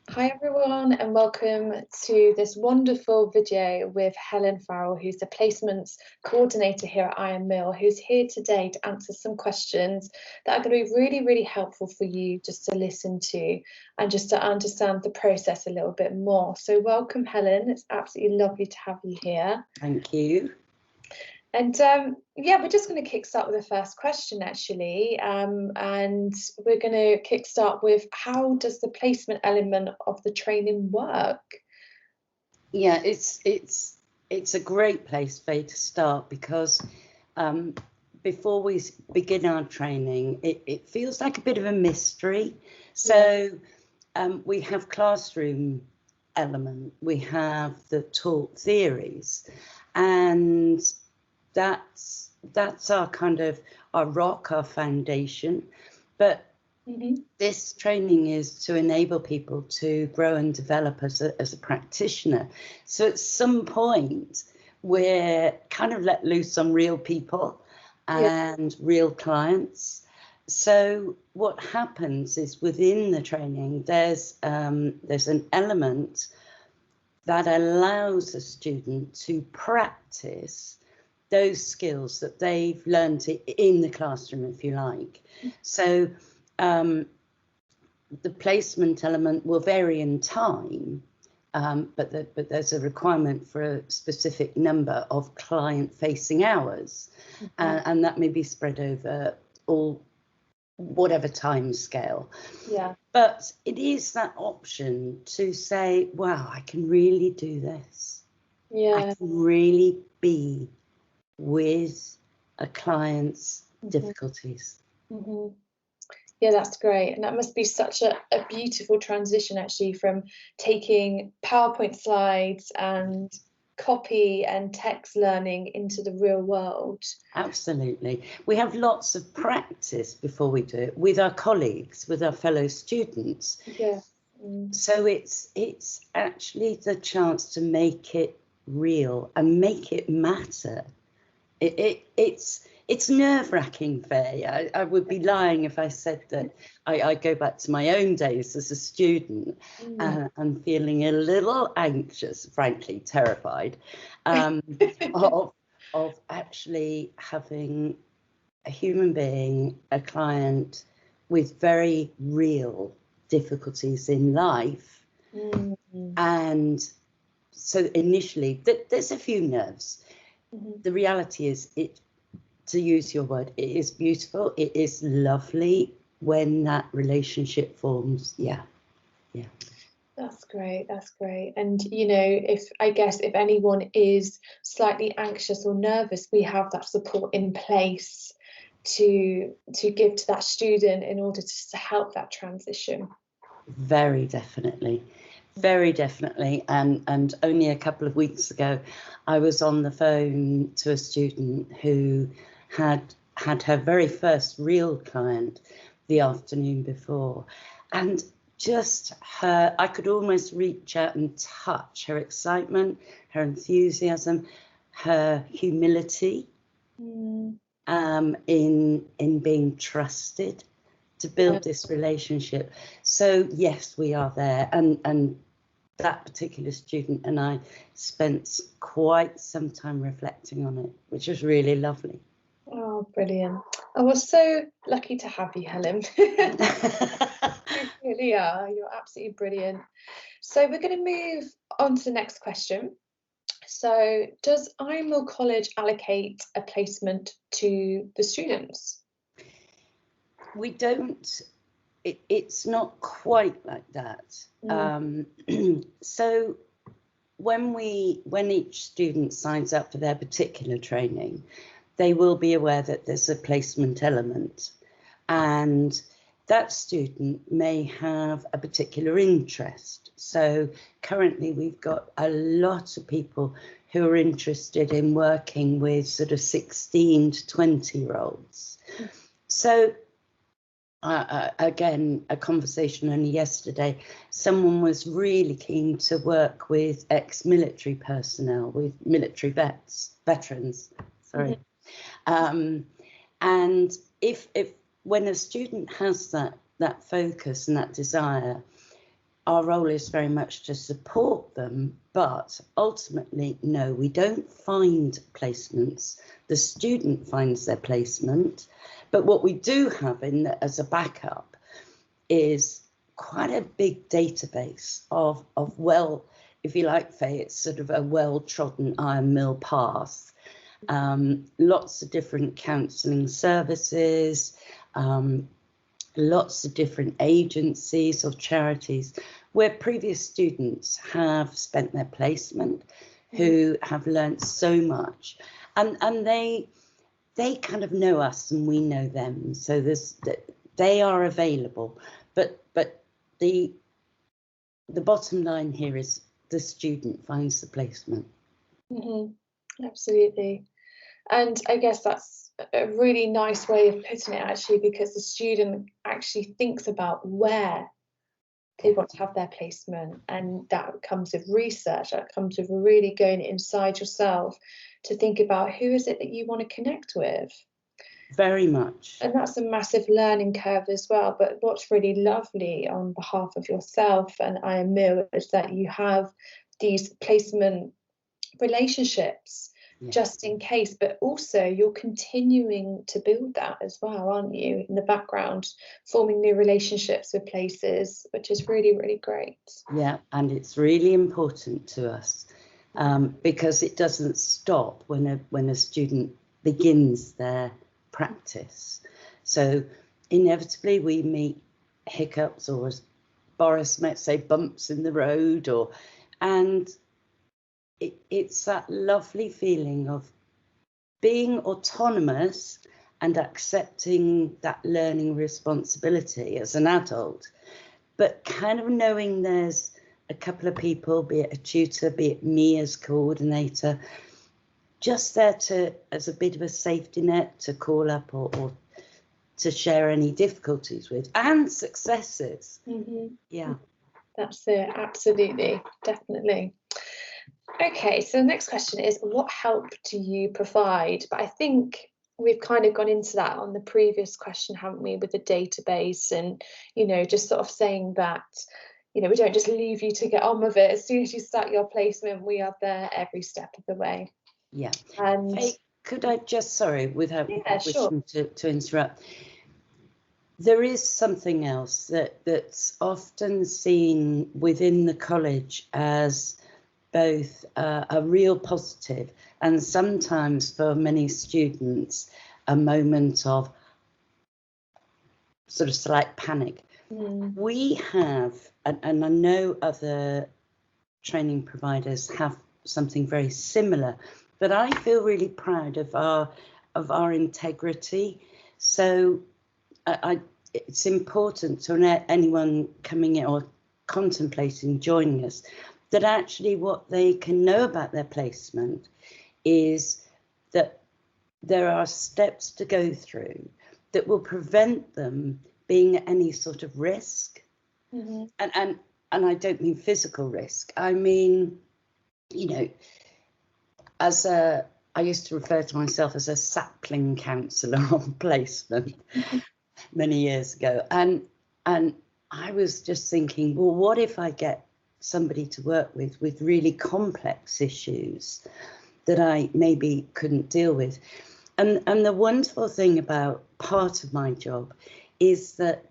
Hi everyone, and welcome to this wonderful video with Helen Farrell, who's the placements coordinator here at Iron Mill, who's here today to answer some questions that are going to be really, really helpful for you just to listen to and just to understand the process a little bit more. So welcome, Helen. It's absolutely lovely to have you here. Thank you. And yeah, we're just going to kickstart with the first question, actually. And we're going to kickstart with, how does the placement element of the training work? Yeah, it's a great place for you to start, because before we begin our training, it feels like a bit of a mystery. So we have classroom element, we have the taught theories, and that's our kind of our rock, our foundation. But this training is to enable people to grow and develop as a practitioner. So at some point, we're kind of let loose on real people and real clients. So what happens is, within the training, there's an element that allows a student to practice those skills that they've learned in the classroom, if you like. So the placement element will vary in time, but there's a requirement for a specific number of client-facing hours, and that may be spread over whatever time scale. Yeah. But it is that option to say, wow, I can really do this. Yeah. I can really be with a client's difficulties. Yeah, that's great. And that must be such a beautiful transition, actually, from taking PowerPoint slides and copy and text learning into the real world. Absolutely. We have lots of practice before we do it with our colleagues, with our fellow students. Yeah. So it's actually the chance to make it real and make it matter. It's nerve-wracking, Faye. I would be lying if I said that I go back to my own days as a student and feeling a little anxious, frankly terrified, of actually having a human being, a client, with very real difficulties in life. And so initially, there's a few nerves. The reality is, to use your word, it is beautiful. It is lovely when that relationship forms. Yeah. That's great. That's great. And you know, if anyone is slightly anxious or nervous, we have that support in place to give to that student in order to help that transition. Very definitely. Very definitely. And only a couple of weeks ago, I was on the phone to a student who had her very first real client the afternoon before, and just I could almost reach out and touch her excitement, her enthusiasm, her humility, in being trusted to build this relationship. So yes, we are there, and that particular student and I spent quite some time reflecting on it, which was really lovely. Oh, brilliant. I was so lucky to have you, Helen. You really are. You're absolutely brilliant. So we're going to move on to the next question. So does Iron Mill College allocate a placement to the students? We don't. It's not quite like that. So when each student signs up for their particular training, they will be aware that there's a placement element, and that student may have a particular interest. So currently we've got a lot of people who are interested in working with sort of 16 to 20-year-olds. So again, a conversation only yesterday, someone was really keen to work with ex-military personnel, with military veterans, sorry. And if when a student has that focus and that desire, our role is very much to support them, but ultimately, no, we don't find placements. The student finds their placement, but what we do have as a backup is quite a big database of well, if you like, Faye, it's sort of a well-trodden iron mill path. Lots of different counselling services, lots of different agencies or charities where previous students have spent their placement, who have learnt so much, and they kind of know us and we know them, so they are available, but the bottom line here is the student finds the placement. Absolutely. And I guess that's a really nice way of putting it, actually, because the student actually thinks about where they want to have their placement, and that comes with research, that comes with really going inside yourself to think about who is it that you want to connect with. Very much. And that's a massive learning curve as well. But what's really lovely on behalf of yourself and IMIL is that you have these placement relationships, just in case, but also you're continuing to build that as well, aren't you, in the background, forming new relationships with places, which is really, really great. Yeah, and it's really important to us because it doesn't stop when a student begins their practice. So inevitably we meet hiccups, or as Boris might say, bumps in the road, and it's that lovely feeling of being autonomous and accepting that learning responsibility as an adult, but kind of knowing there's a couple of people, be it a tutor, be it me as coordinator, just there as a bit of a safety net to call up or to share any difficulties with, and successes. Yeah, that's it. Absolutely, definitely. Okay, so the next question is, what help do you provide? But I think we've kind of gone into that on the previous question, haven't we, with the database, and just sort of saying that we don't just leave you to get on with it. As soon as you start your placement, we are there every step of the way. Yeah. And Faye, could I just, sorry, without wishing to interrupt, there is something else that's often seen within the college as both a real positive and sometimes for many students a moment of sort of slight panic. We have, and I know other training providers have something very similar, but I feel really proud of our integrity. So it's important to anyone coming in or contemplating joining us that actually what they can know about their placement is that there are steps to go through that will prevent them being at any sort of risk. And I don't mean physical risk. I mean, I used to refer to myself as a sapling counsellor on placement many years ago. And I was just thinking, well, what if I get somebody to work with really complex issues that I maybe couldn't deal with? And the wonderful thing about part of my job is that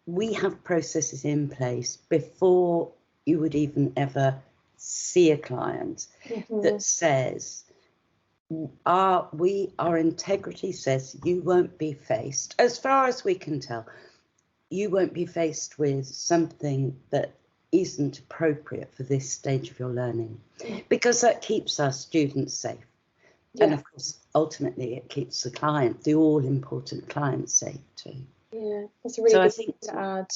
we have processes in place before you would even ever see a client that says, our integrity says you won't be faced, as far as we can tell, you won't be faced with something that isn't appropriate for this stage of your learning, because that keeps our students safe. Yeah. And of course, ultimately, it keeps the all-important client safe too. Yeah, that's a really good thing to add.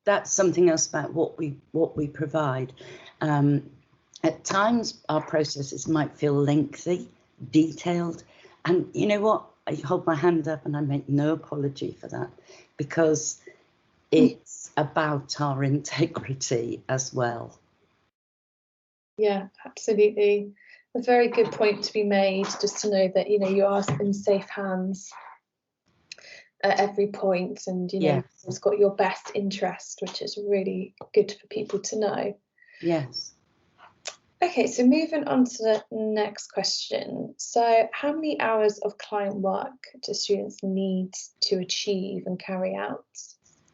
That's something else about what we provide. At times, our processes might feel lengthy, detailed, and you know what? I hold my hand up and I make no apology for that, because it's about our integrity as well. Yeah, absolutely. A very good point to be made, just to know that you are in safe hands. at every point, and you know, Yeah. it's got your best interest, which is really good for people to know. Yes. Okay, so moving on to the next question. So how many hours of client work do students need to achieve and carry out?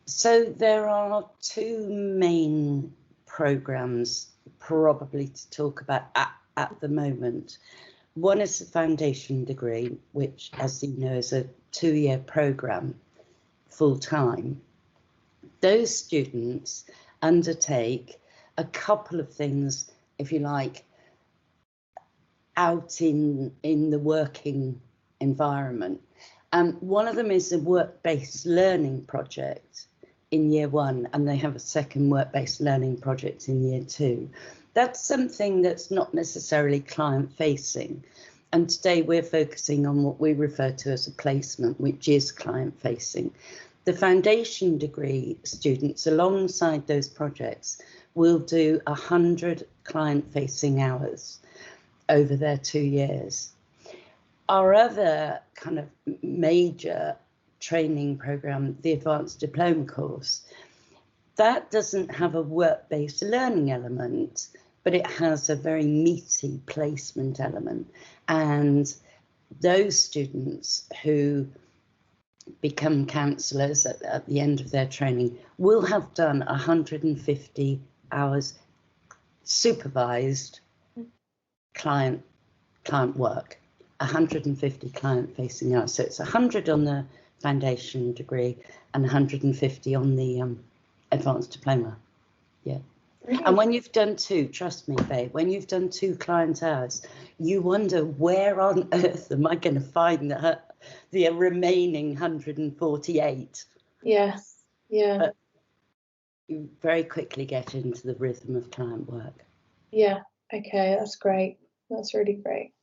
So there are two main programs probably to talk about at the moment. One is the foundation degree, which, as you know, is a 2-year program full time. Those students undertake a couple of things, if you like, out in the working environment. One of them is a work-based learning project in year 1, and they have a second work-based learning project in year 2. That's something that's not necessarily client-facing. And today we're focusing on what we refer to as a placement, which is client-facing. The foundation degree students, alongside those projects, will do 100 client-facing hours over their 2 years. Our other kind of major training program, the Advanced Diploma course, that doesn't have a work-based learning element, but it has a very meaty placement element. And those students who become counsellors at the end of their training will have done 150 hours supervised client work, 150 client-facing hours. So it's 100 on the foundation degree and 150 on the advanced diploma. Yeah. Really? And when you've done 2, trust me, Faye, when you've done 2 client hours, you wonder, where on earth am I going to find the remaining 148? Yes. Yeah. But you very quickly get into the rhythm of client work. Yeah. Okay, that's great. That's really great.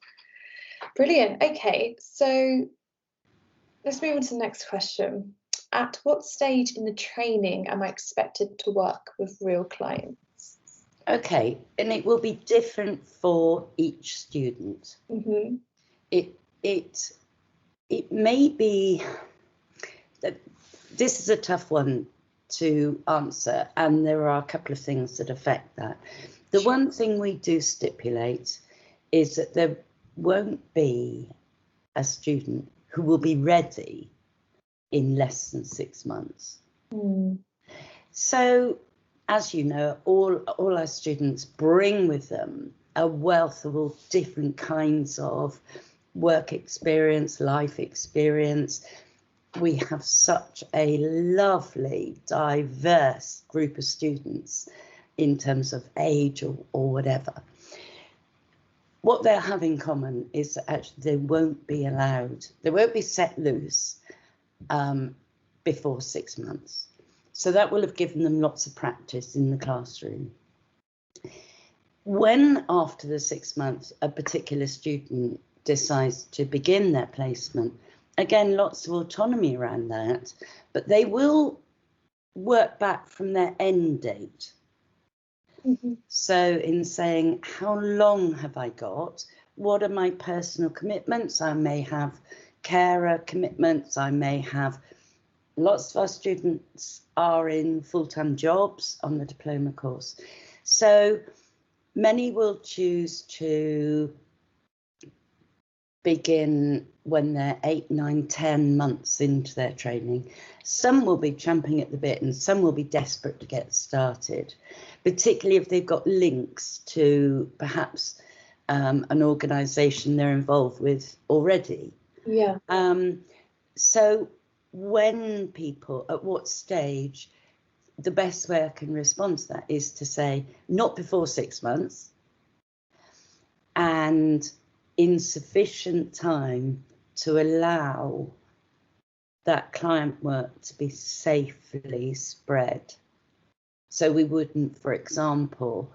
Brilliant. Okay, so let's move on to the next question. At what stage in the training am I expected to work with real clients? Okay, and it will be different for each student. Mm-hmm. It may be that this is a tough one to answer, and there are a couple of things that affect that. The one thing we do stipulate is that there won't be a student who will be ready in less than 6 months. Mm. So, as you know, all our students bring with them a wealth of all different kinds of work experience, life experience. We have such a lovely, diverse group of students in terms of age or whatever. What they'll have in common is that actually they won't be set loose before 6 months. So that will have given them lots of practice in the classroom. When after the 6 months a particular student decides to begin their placement, again, lots of autonomy around that, but they will work back from their end date. Mm-hmm. So in saying, how long have I got? What are my personal commitments? I may have carer commitments. I may have, lots of our students are in full-time jobs on the diploma course. So many will choose to begin when they're 8, 9, 10 months into their training. Some will be champing at the bit and some will be desperate to get started, particularly if they've got links to perhaps an organisation they're involved with already. Yeah. So when people, at what stage, the best way I can respond to that is to say, not before 6 months, and in sufficient time to allow that client work to be safely spread. So we wouldn't, for example,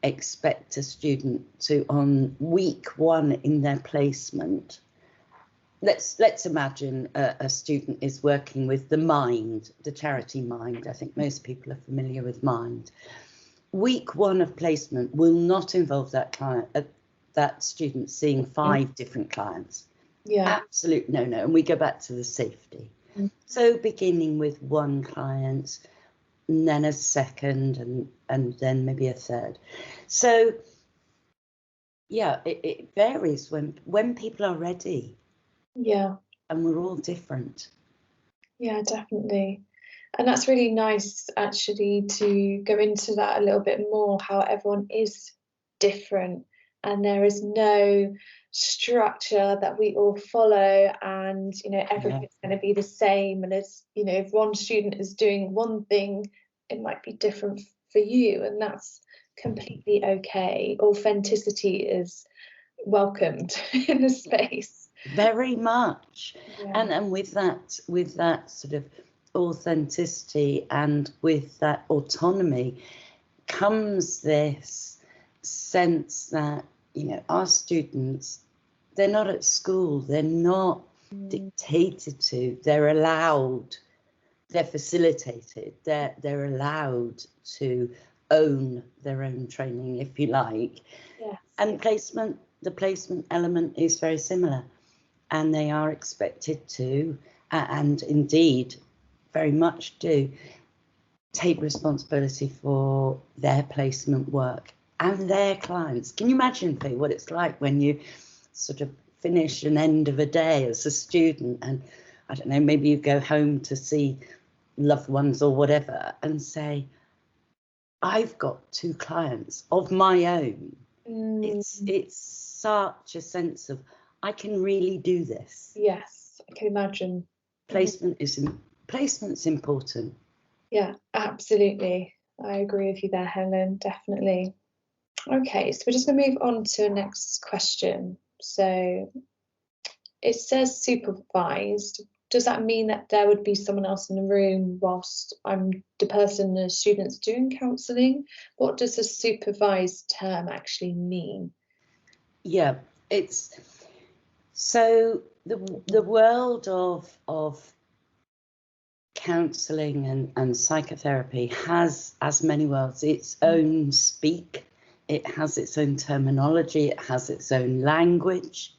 expect a student to, on week 1 in their placement, let's imagine a student is working with the Mind, the charity Mind. I think most people are familiar with Mind. Week 1 of placement will not involve that student seeing 5 different clients. Yeah. Absolute no. And we go back to the safety. So beginning with one client, and then a second, and then maybe a third. So yeah, it varies when people are ready. Yeah. And we're all different. Yeah, definitely. And that's really nice actually to go into that a little bit more, how everyone is different and there is no structure that we all follow, and everything's going to be the same. And it's, if one student is doing one thing, it might be different for you, and that's completely okay. Authenticity is welcomed in the space. Very much. Yeah. And with that sort of authenticity and with that autonomy comes this sense that, our students, they're not at school, they're not dictated to, they're allowed, they're facilitated, they're allowed to own their own training, if you like. Yes. And the placement element is very similar, and they are expected to, and indeed very much do, take responsibility for their placement work and their clients. Can you imagine, Faye, what it's like when you sort of finish an end of a day as a student, and I don't know, maybe you go home to see loved ones or whatever and say, I've got 2 clients of my own. It's such a sense of, I can really do this. Yes, I can imagine. Placement's important. Yeah, absolutely. I agree with you there, Helen, definitely. Okay, so we're just going to move on to the next question. So it says supervised. Does that mean that there would be someone else in the room whilst I'm the person, the student's doing counselling? What does the supervised term actually mean? Yeah, it's so the world of counselling and psychotherapy has, as many worlds, its own speak. It has its own terminology. It has its own language.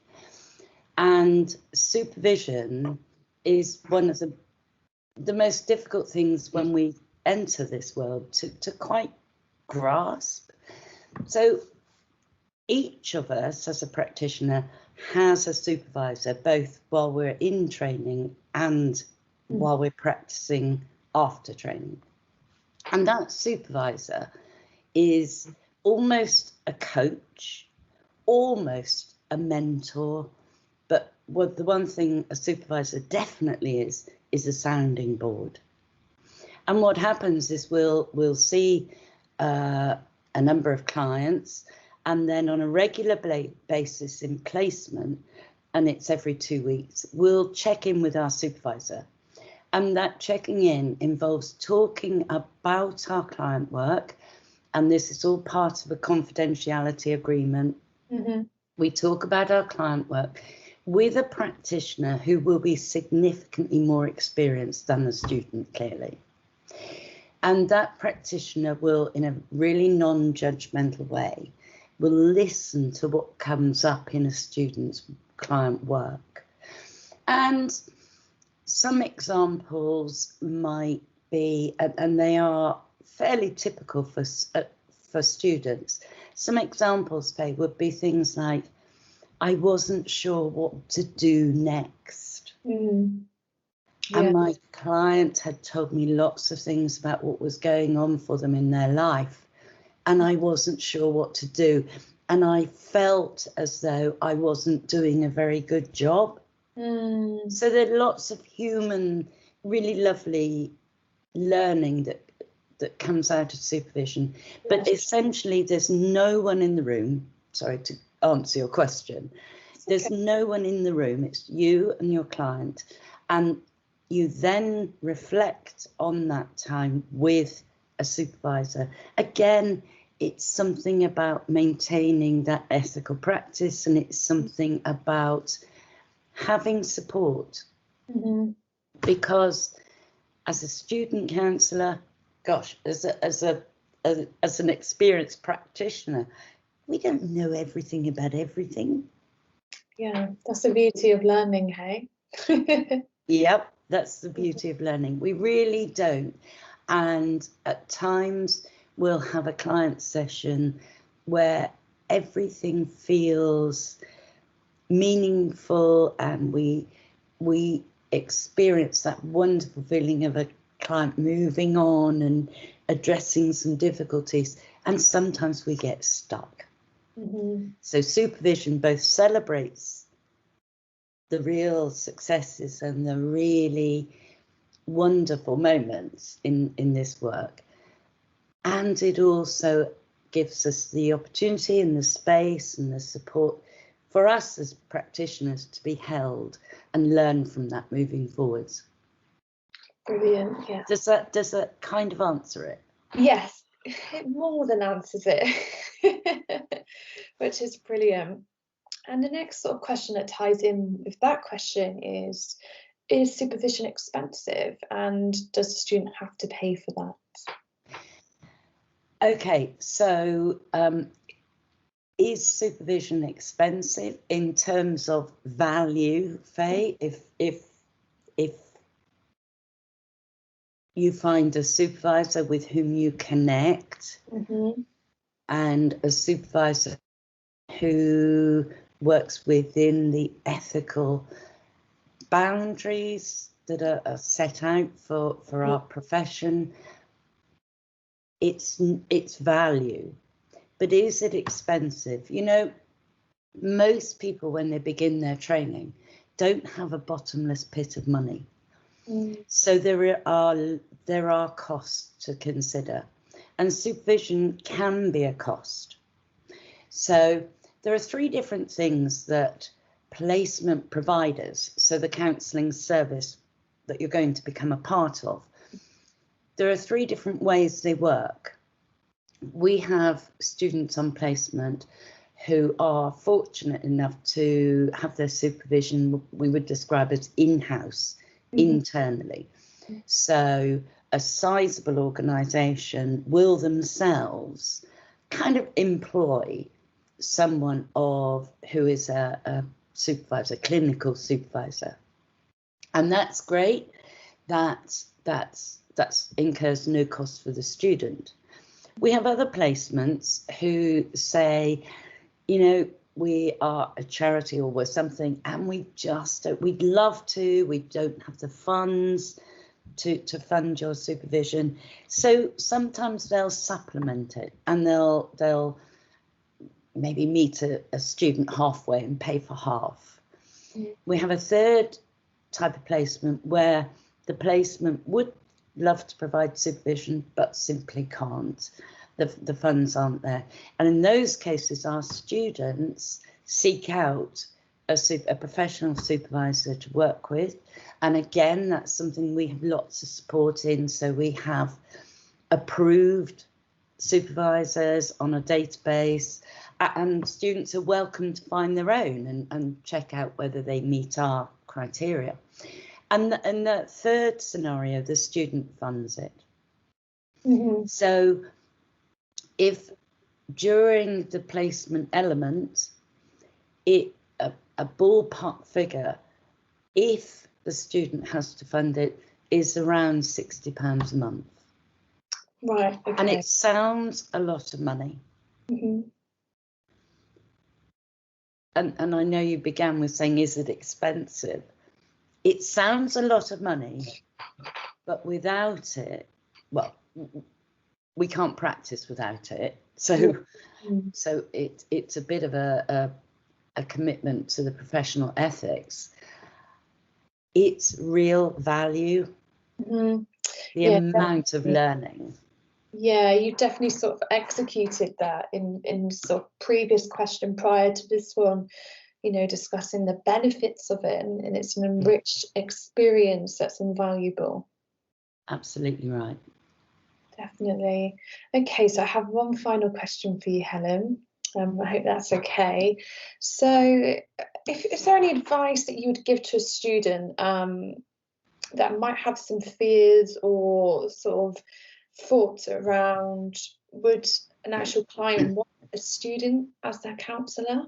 And supervision is one of the most difficult things when we enter this world to quite grasp. So each of us as a practitioner has a supervisor, both while we're in training and while we're practicing after training. And that supervisor is almost a coach, almost a mentor, but the one thing a supervisor definitely is a sounding board. And what happens is we'll see a number of clients, and then on a regular basis in placement, and it's every 2 weeks, we'll check in with our supervisor. And that checking in involves talking about our client work, and this is all part of a confidentiality agreement. We talk about our client work with a practitioner who will be significantly more experienced than the student, clearly. And that practitioner will, in a really non-judgmental way, will listen to what comes up in a student's client work. And some examples might be, and they are fairly typical for students. Some examples, Faye, would be things like, I wasn't sure what to do next. Yeah. And my client had told me lots of things about what was going on for them in their life, and I wasn't sure what to do. And I felt as though I wasn't doing a very good job. So there are lots of human, really lovely learning that comes out of supervision. But essentially, there's no one in the room. Sorry to answer your question. There's no one in the room. It's you and your client. And you then reflect on that time with a supervisor. Again, it's something about maintaining that ethical practice, and it's something about having support. Because as a student counsellor, gosh, as an experienced practitioner, we don't know everything about everything. Yeah, that's the beauty of learning, hey? Yep. That's the beauty of learning. We really don't. And at times we'll have a client session where everything feels meaningful, and we experience that wonderful feeling of a client moving on and addressing some difficulties, and sometimes we get stuck. So supervision both celebrates the real successes and the really wonderful moments in this work, and it also gives us the opportunity and the space and the support for us as practitioners to be held and learn from that moving forwards. Brilliant. Yeah. Does that kind of answer it? Yes, it more than answers it, which is brilliant. And the next sort of question that ties in with that question is supervision expensive, and does the student have to pay for that? Okay, so is supervision expensive in terms of value, Faye? If you find a supervisor with whom you connect, and a supervisor who works within the ethical boundaries that are set out for our profession, it's value. But is it expensive? You know, most people when they begin their training don't have a bottomless pit of money. So there are costs to consider, and supervision can be a cost. So there are three different things that placement providers, so the counselling service that you're going to become a part of, there are three different ways they work. We have students on placement who are fortunate enough to have their supervision, we would describe as in-house, internally. So a sizable organisation will themselves kind of employ someone who is a supervisor, clinical supervisor, and that's great. That incurs no cost for the student. We have other placements who say, you know, we are a charity or we're something, and we'd love to, we don't have the funds to fund your supervision. So sometimes they'll supplement it, and they'll maybe meet a student halfway and pay for half. We have a third type of placement where the placement would love to provide supervision but simply can't. The funds aren't there, and in those cases our students seek out a professional supervisor to work with, and again that's something we have lots of support in. So we have approved supervisors on a database, and students are welcome to find their own and check out whether they meet our criteria. And the third scenario, the student funds it. So if during the placement element, a ballpark figure, if the student has to fund it, is around £60 a month. Right. Okay. And it sounds a lot of money. And I know you began with saying, is it expensive? It sounds a lot of money, but without it, well, we can't practice without it. So it's a bit of a commitment to the professional ethics. It's real value, the amount of learning. Yeah, you definitely sort of executed that in sort of previous question prior to this one, you know, discussing the benefits of it, and it's an enriched experience that's invaluable. Absolutely right. Definitely. Okay, so I have one final question for you, Helen. I hope that's okay. So is there any advice that you would give to a student that might have some fears or sort of thoughts around, would an actual client want a student as their counsellor?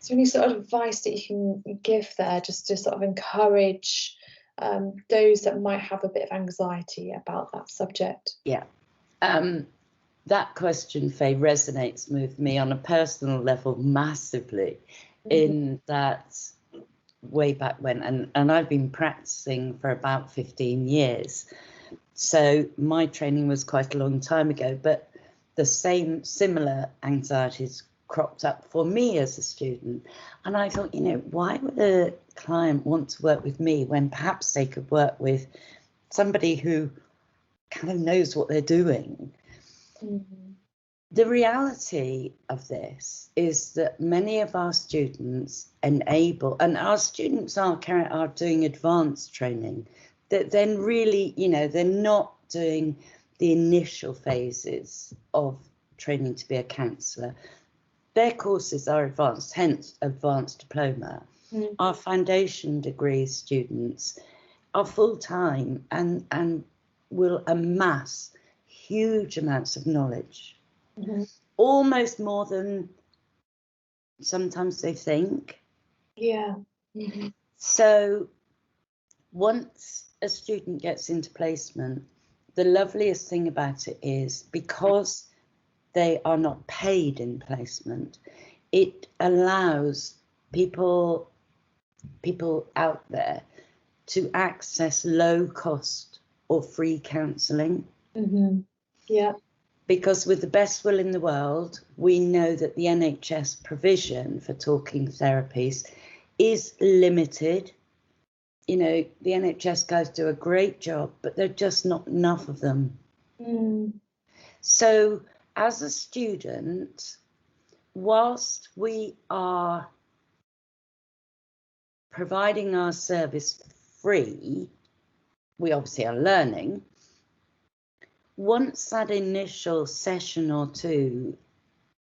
Is there any sort of advice that you can give there, just to sort of encourage those that might have a bit of anxiety about that subject? Yeah. That question, Faye, resonates with me on a personal level massively, in that way back when, and I've been practicing for about 15 years. So my training was quite a long time ago, but the similar anxieties cropped up for me as a student. And I thought, why would a client want to work with me when perhaps they could work with somebody who kind of knows what they're doing? The reality of this is that many of our students and our students are doing advanced training, that then really, they're not doing the initial phases of training to be a counsellor. Their courses are advanced, hence Advanced Diploma. Our foundation degree students are full-time and will amass huge amounts of knowledge, almost more than sometimes they think. Yeah. So once a student gets into placement, the loveliest thing about it is, because they are not paid in placement, it allows people out there to access low cost or free counselling. Yeah. Because with the best will in the world, we know that the NHS provision for talking therapies is limited. The NHS guys do a great job, but there are just not enough of them. So as a student, whilst we are providing our service free, we obviously are learning. Once that initial session or two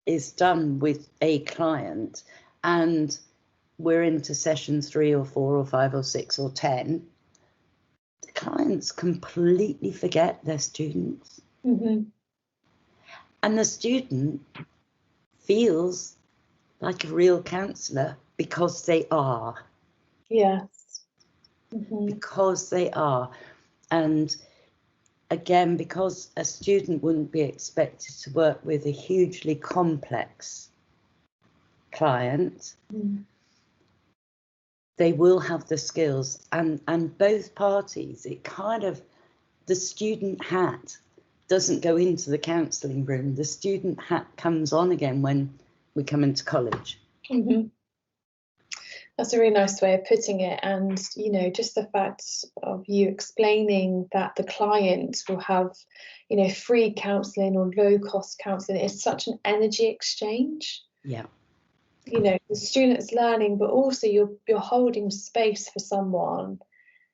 is done with a client, and we're into session 3 or 4 or 5 or 6 or 10, the clients completely forget their students. And the student feels like a real counsellor because they are. Yes. Because they are. And again, because a student wouldn't be expected to work with a hugely complex client, they will have the skills, and both parties, the student hat doesn't go into the counselling room. The student hat comes on again when we come into college. That's a really nice way of putting it. And, just the fact of you explaining that the client will have, free counselling or low cost counselling is such an energy exchange. Yeah. The student's learning, but also you're holding space for someone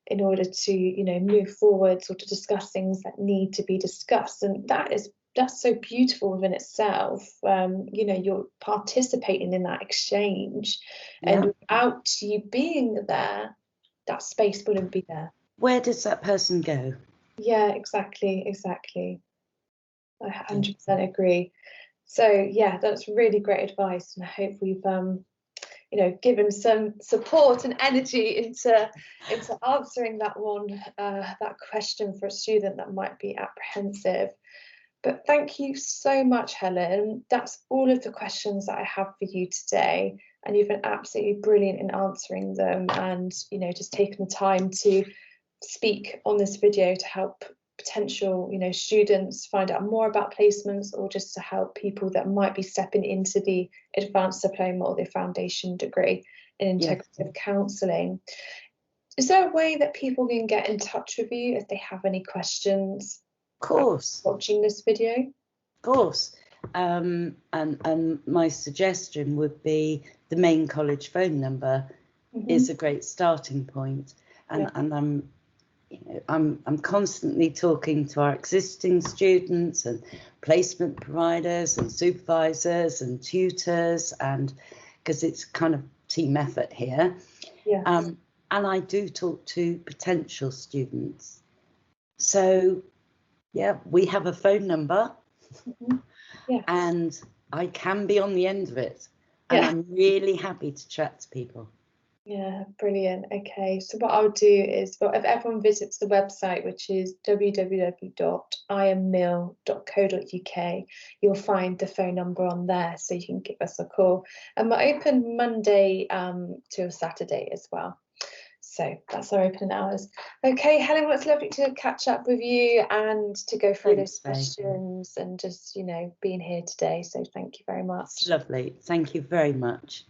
in order to, move forwards or to discuss things that need to be discussed. And that's so beautiful within itself. You're participating in that exchange, and without you being there, that space wouldn't be there. Where does that person go? Yeah, exactly. I 100% agree. So yeah, that's really great advice, and I hope we've given some support and energy into answering that question for a student that might be apprehensive. But thank you so much, Helen. That's all of the questions that I have for you today, and you've been absolutely brilliant in answering them, and just taking the time to speak on this video to help potential students find out more about placements, or just to help people that might be stepping into the advanced diploma or the foundation degree in integrative counselling. Is there a way that people can get in touch with you if they have any questions? Of course. Watching this video? Of course. And my suggestion would be the main college phone number is a great starting point. And I'm constantly talking to our existing students and placement providers and supervisors and tutors, and because it's kind of team effort here. And I do talk to potential students. So we have a phone number, and I can be on the end of it. and Yeah. I'm really happy to chat to people. Yeah, brilliant. Okay, so what I'll do is, well, if everyone visits the website, which is www.iammill.co.uk, you'll find the phone number on there, so you can give us a call. And we're open Monday till Saturday as well. So that's our opening hours. Okay, Helen, well, it's lovely to catch up with you and to go through those questions and just, you know, being here today. So thank you very much. It's lovely. Thank you very much.